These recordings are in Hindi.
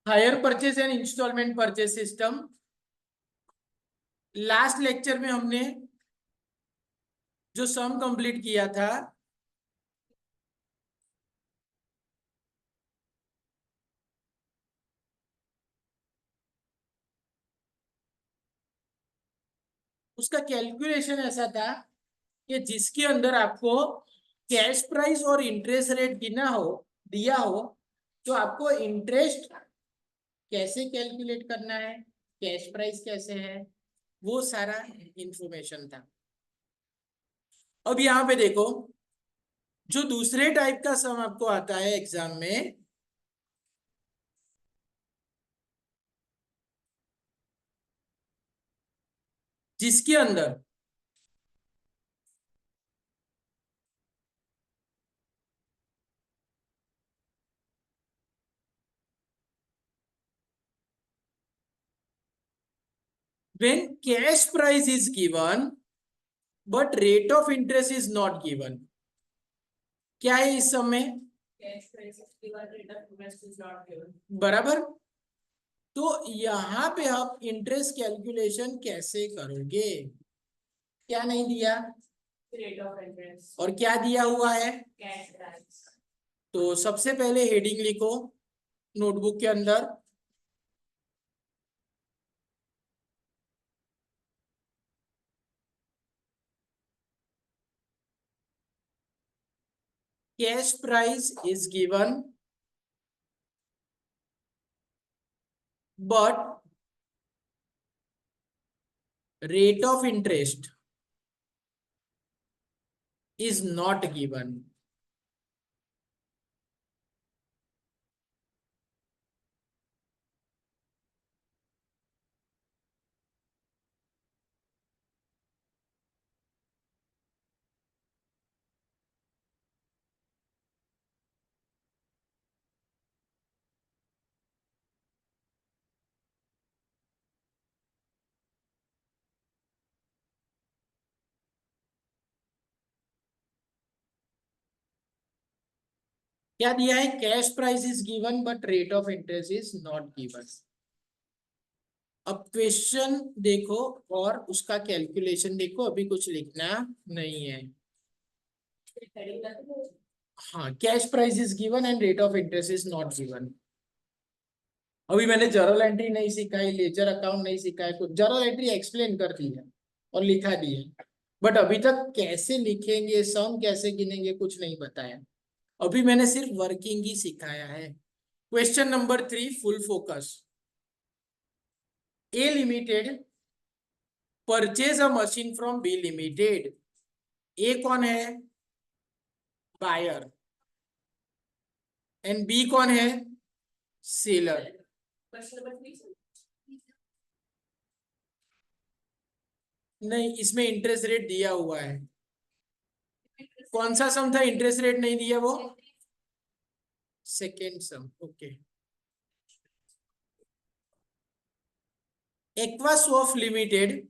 Higher purchase and installment purchase system. Last lecture में हमने जो सम कंप्लीट किया था उसका कैलकुलेशन ऐसा था कि जिसके अंदर आपको कैश प्राइस और इंटरेस्ट रेट गिना हो दिया हो, तो आपको इंटरेस्ट कैसे कैलकुलेट करना है, कैश प्राइस कैसे है, वो सारा इंफॉर्मेशन था। अब यहाँ पे देखो, जो दूसरे टाइप का सम आपको आता है एग्जाम में, जिसके अंदर when cash price is given but rate of interest is not given, क्या है इस समय? बराबर। तो यहां पे आप इंटरेस्ट कैलकुलेशन कैसे करोगे? क्या नहीं दिया, रेट ऑफ इंटरेस्ट, और क्या दिया हुआ है, कैश प्राइस। तो सबसे पहले हेडिंग लिखो नोटबुक के अंदर, cash price is given but rate of interest is not given. क्या दिया है? Cash price is given but rate of interest is not given. अब क्वेश्चन देखो और उसका कैलकुलेशन देखो, अभी कुछ लिखना नहीं है। हाँ, cash price is given and rate of interest is not given. अभी मैंने जर्नल एंट्री नहीं सिखाई, लेजर अकाउंट नहीं सिखाया, कुछ जर्नल एंट्री एक्सप्लेन कर दी है और लिखा दी है, बट अभी तक कैसे लिखेंगे, सम कैसे गिनेंगे, कुछ नहीं बताया। अभी मैंने सिर्फ वर्किंग ही सिखाया है। Question number 3, full focus. A limited purchase a machine from B limited. A कौन है? बायर। एंड बी कौन है? सेलर। नहीं, इसमें इंटरेस्ट रेट दिया हुआ है। कौन सा सम था इंटरेस्ट रेट नहीं दिया? वो second sum. Okay. Aquasoft limited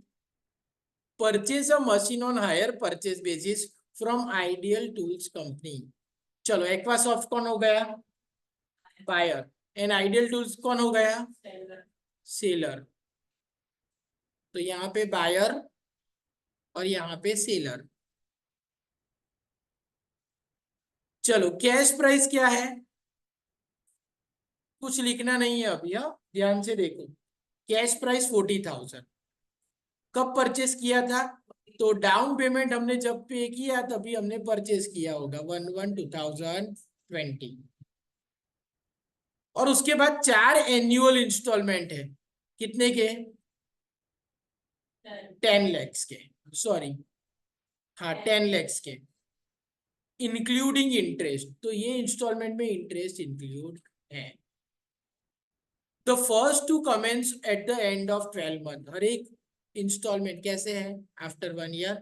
purchase a machine on hire purchase basis from ideal tools company. चलो, एक्वासॉफ्ट कौन हो गया? बायर। एंड आइडियल टूल्स कौन हो गया? सेलर। तो यहाँ पे बायर और यहाँ पे सेलर। चलो, कैश प्राइस क्या है? कुछ लिखना नहीं है अभी। हाँ, ध्यान से देखो। Cash price 40,000। कब परचेस किया था? तो डाउन पेमेंट हमने जब पे किया तभी हमने परचेस किया होगा, 1/1/2020। और उसके बाद 4 एनुअल इंस्टॉलमेंट है। कितने के? 10 लैक्स के। सॉरी, हाँ, 10 लैक्स के, इंक्लूडिंग इंटरेस्ट। तो ये इंस्टॉलमेंट में इंटरेस्ट इंक्लूड है। The first two commence at the end of 12 month. हर एक इंस्टॉलमेंट कैसे है? After 1 year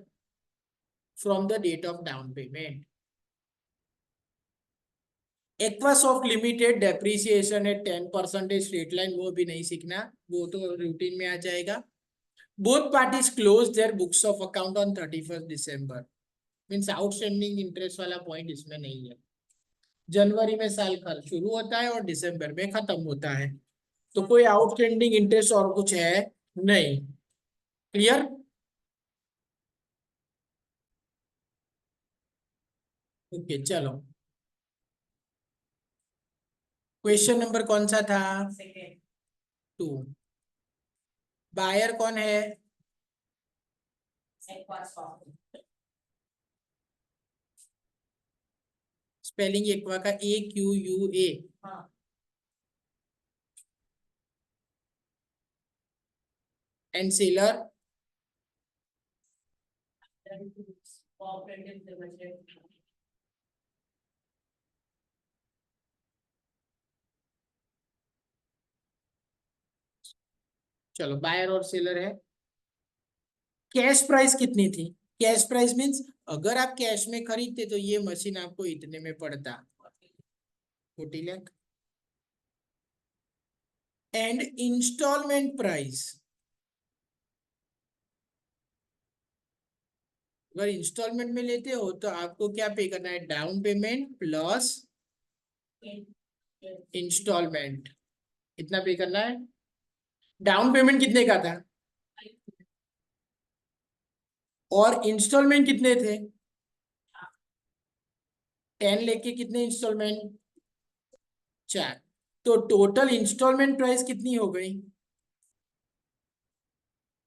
from the date of down payment. Aquasoft limited depreciation है 10% स्ट्रेट लाइन, वो भी नहीं सीखना, वो तो रूटीन में आ जाएगा। Both parties close their books of account on 31 December. Means outstanding interest वाला पॉइंट इसमें नहीं है। जनवरी में साल खर्च शुरू होता है और दिसंबर में खत्म होता है। तो कोई आउटस्टैंडिंग इंटरेस्ट और कुछ है नहीं। क्लियर? ओके चलो, क्वेश्चन नंबर कौन सा था? 2। बायर कौन है? स्पेलिंग एक्वा का AQUA। And seller? चलो, बायर और सेलर है। कैश प्राइस कितनी थी? कैश प्राइस मीन्स अगर आप कैश में खरीदते तो ये मशीन आपको इतने में पड़ता, 40 लाख। एंड इंस्टॉलमेंट प्राइस, अगर इंस्टॉलमेंट में लेते हो तो आपको क्या पे करना है? डाउन पेमेंट प्लस इंस्टॉलमेंट, इतना पे करना है। डाउन पेमेंट कितने का था और इंस्टॉलमेंट कितने थे? 10 लेके कितने इंस्टॉलमेंट? 4। तो टोटल इंस्टॉलमेंट प्राइस कितनी हो गई?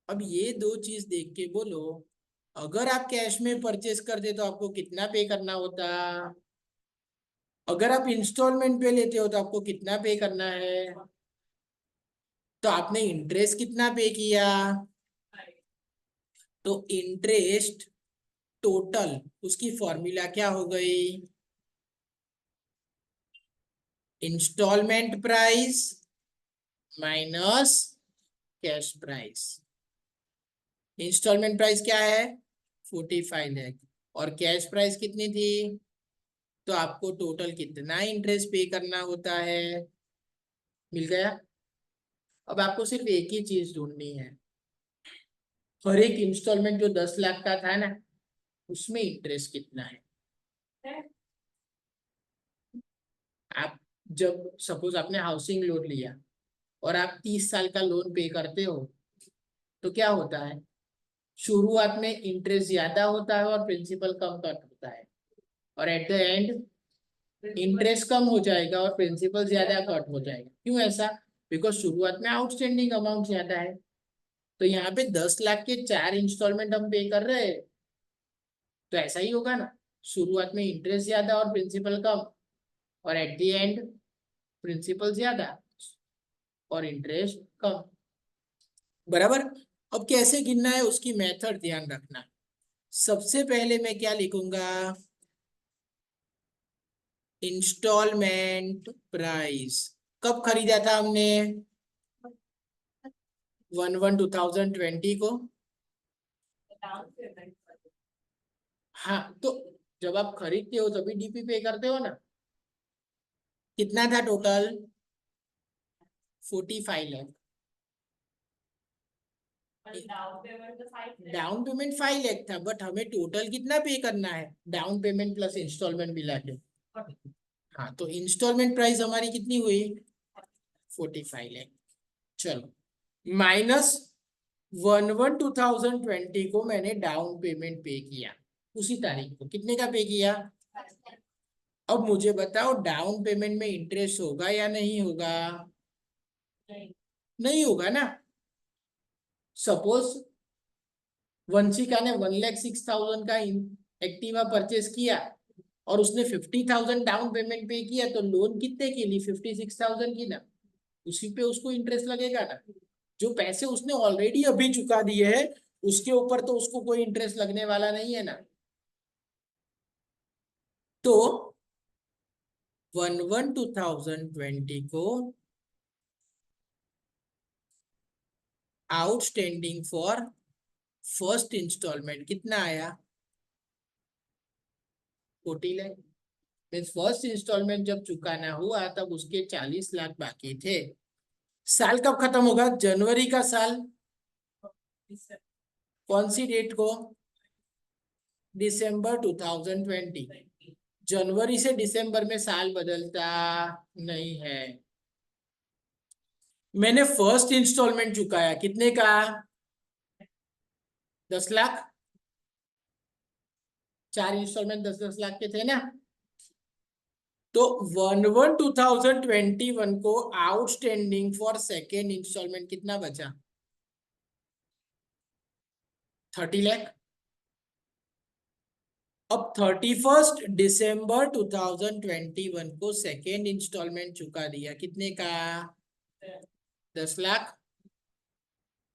अब ये दो चीज देख के बोलो, अगर आप कैश में परचेस करते तो आपको कितना पे करना होता, अगर आप इंस्टॉलमेंट पे लेते हो तो आपको कितना पे करना है। तो आपने इंटरेस्ट कितना पे किया? तो इंटरेस्ट टोटल, उसकी फॉर्मूला क्या हो गई? Installment price minus cash price. Installment price क्या है? 45 लाख। और कैश प्राइस कितनी थी? तो आपको टोटल कितना इंटरेस्ट पे करना होता है। मिल गया? अब आपको सिर्फ एक ही चीज ढूंढनी है, हर एक इंस्टॉलमेंट जो 10 लाख का था ना, उसमें इंटरेस्ट कितना है। आप जब सपोज आपने हाउसिंग लोन लिया और आप 30 साल का लोन पे करते हो, तो क्या होता है? शुरुआत में इंटरेस्ट ज्यादा होता है और प्रिंसिपल कम कट होता है, और एट द एंड इंटरेस्ट कम हो जाएगा और प्रिंसिपल ज्यादा कट हो जाएगा। क्यों ऐसा? बिकॉज शुरुआत में आउटस्टैंडिंग अमाउंट ज्यादा है। तो यहाँ पे 10 लाख के 4 इंस्टॉलमेंट हम पे कर रहे हैं, तो ऐसा ही होगा ना। शुरुआत में इंटरेस्ट ज्यादा और प्रिंसिपल कम, और एट द एंड प्रिंसिपल ज्यादा और इंटरेस्ट कम। बराबर? अब कैसे गिनना है उसकी मेथड ध्यान रखना। सबसे पहले मैं क्या लिखूंगा? Installment price. कब खरीदा था हमने? 1/1/2020 को। हाँ, तो जब आप खरीदते हो तभी डीपी पे करते हो ना। कितना था total? 45 lakh. Down payment 5 lakh था, बट हमें टोटल कितना पे करना है? डाउन पेमेंट प्लस इंस्टॉलमेंट मिला के। हाँ, तो इंस्टॉलमेंट प्राइस हमारी कितनी हुई? 45 लाख। चलो, माइनस 1/1/2020 को मैंने डाउन पेमेंट पे किया, उसी तारीख को कितने का पे किया? अब मुझे बताओ, डाउन पेमेंट में इंटरेस्ट होगा या नहीं होगा? नहीं होगा ना। सपोज वंशिका ने 1,06,000 का एक्टिवा परचेस किया और उसने 50,000 डाउन पेमेंट पे किया, तो लोन कितने की ली? 56,000 की ना। उसी पे उसको इंटरेस्ट लगेगा ना। जो पैसे उसने ऑलरेडी अभी चुका दिए हैं, उसके ऊपर तो उसको कोई इंटरेस्ट लगने वाला नहीं है ना। तो 1/1/2020 को आउटस्टैंडिंग फॉर फर्स्ट इंस्टॉलमेंट कितना आया? 40 लाख। मीन्स फर्स्ट इंस्टॉलमेंट जब चुकाना हुआ तब उसके 40 लाख बाकी थे। साल कब खत्म होगा? जनवरी का साल। कौन सी डेट को? दिसंबर 2020। जनवरी से दिसंबर में साल बदलता नहीं है। मैंने फर्स्ट इंस्टॉलमेंट चुकाया कितने का? 10 लाख। 4 इंस्टॉलमेंट 10-10 लाख के थे ना। तो 1/1/2021 को आउटस्टैंडिंग फॉर सेकेंड इंस्टॉलमेंट कितना बचा? 30 लाख। अब 31 दिसंबर 2021 को सेकेंड इंस्टॉलमेंट चुका दिया कितने का? 10 लाख।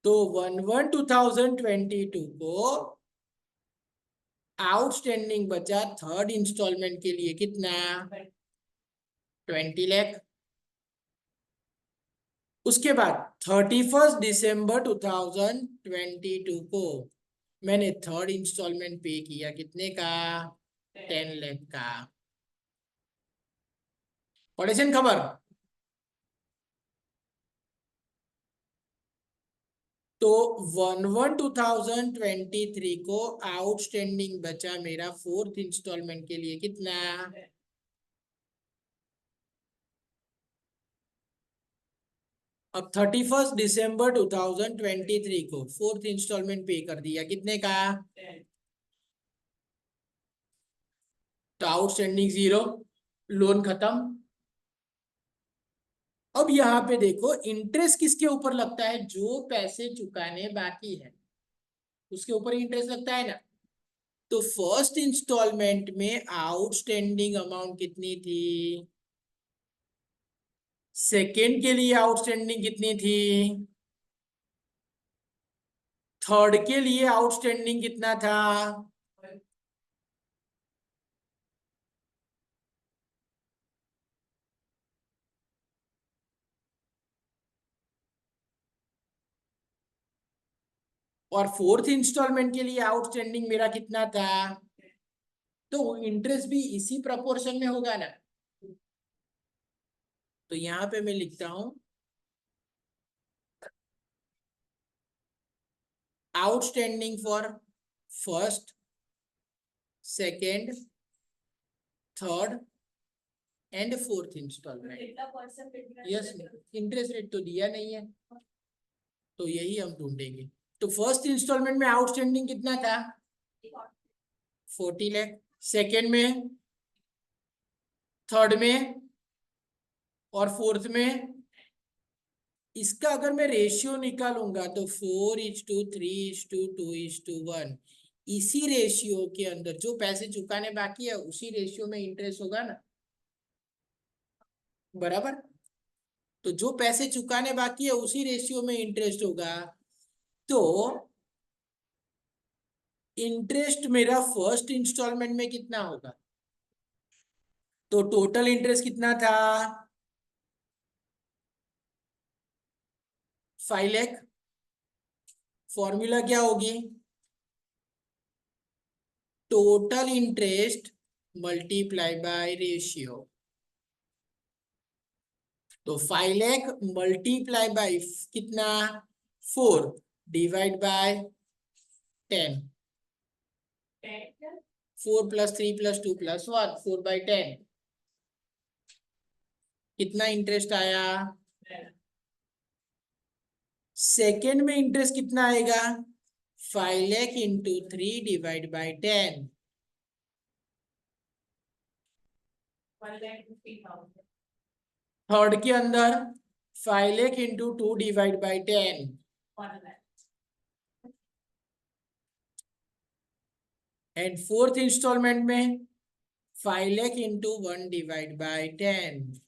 तो 1/1/2022 को आउटस्टैंडिंग बचा थर्ड इंस्टॉलमेंट के लिए कितना? 20 लाख। उसके बाद 31 दिसंबर 2022 को मैंने थर्ड इंस्टॉलमेंट पे किया कितने का? 10 लाख का। पढ़े खबर? तो 1/1/2023 को आउटस्टैंडिंग बचा मेरा फोर्थ इंस्टॉलमेंट के लिए कितना? अब 31 दिसंबर 2023 को फोर्थ इंस्टॉलमेंट पे कर दिया कितने का? तो आउटस्टैंडिंग 0, लोन खत्म। अब यहाँ पे देखो इंटरेस्ट किसके ऊपर लगता है? जो पैसे चुकाने बाकी है उसके ऊपर इंटरेस्ट लगता है ना। तो फर्स्ट इंस्टॉलमेंट में आउटस्टैंडिंग अमाउंट कितनी थी? सेकेंड के लिए आउटस्टैंडिंग कितनी थी? थर्ड के लिए आउटस्टैंडिंग कितना था? और फोर्थ इंस्टॉलमेंट के लिए आउटस्टैंडिंग मेरा कितना था? तो इंटरेस्ट भी इसी प्रपोर्शन में होगा ना। तो यहां पे मैं लिखता हूं outstanding for first, second, third and fourth installment. Yes, interest rate तो दिया नहीं है तो यही हम ढूंढेंगे। तो फर्स्ट इंस्टॉलमेंट में आउटस्टैंडिंग कितना था? 40 लाख। सेकेंड में, थर्ड में और फोर्थ में। इसका अगर मैं रेशियो निकालूंगा तो 4:3:2:1। इसी रेशियो के अंदर जो पैसे चुकाने बाकी है उसी रेशियो में इंटरेस्ट होगा ना, बराबर। तो जो पैसे चुकाने बाकी है उसी रेशियो में इंटरेस्ट होगा। तो इंटरेस्ट मेरा फर्स्ट इंस्टॉलमेंट में कितना होगा? तो टोटल इंटरेस्ट कितना था? 5 लाख। फॉर्मूला क्या होगी? Total interest multiply by ratio. तो 5 लाख मल्टीप्लाई बाय कितना? 4 डिवाइड बाय 10। 4+3+2+1 4/10। कितना इंटरेस्ट आया? सेकेंड में इंटरेस्ट कितना आएगा? 5 lakh into 3 divide by 10। 1,50,000। Third के अंदर 5 lakh into 2 divide by 10। 1 lakh. And fourth installment में 5 लाख इंटू 1 डिवाइड बाय 10।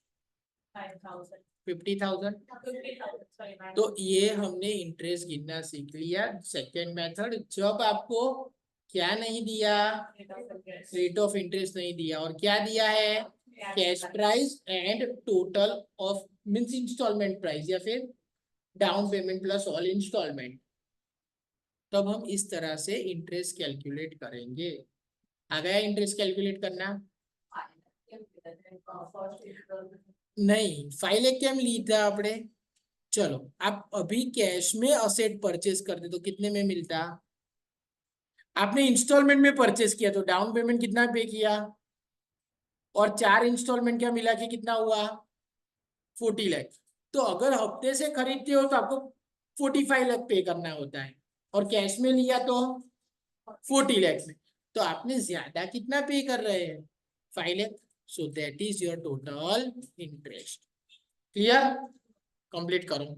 50,000। तो ये हमने इंटरेस्ट गिनना सीख लिया। सेकेंड मेथड, जब आपको क्या नहीं दिया? रेट ऑफ इंटरेस्ट नहीं दिया, और क्या दिया है? Cash price and total of means installment price या फिर down payment plus all installment. तब हम इस तरह से इंटरेस्ट कैलकुलेट करेंगे। आ गया इंटरेस्ट कैलकुलेट करना? नहीं, 5 लाख केम ली था आपने? चलो, आप अभी कैश में असेट परचेस करते तो कितने में मिलता? आपने इंस्टॉलमेंट में परचेस किया तो डाउन पेमेंट कितना पे किया? और 4 इंस्टॉलमेंट क्या मिला के कितना हुआ? 40 लाख। तो अगर हफ्ते से खरीदते हो तो आपको 45 लाख पे करना होता है, और कैश में लिया तो 40 लाख में। तो आपने ज्यादा कितना पे कर रहे हैं? 5 lakh. So that is your total interest. Clear? Complete करो।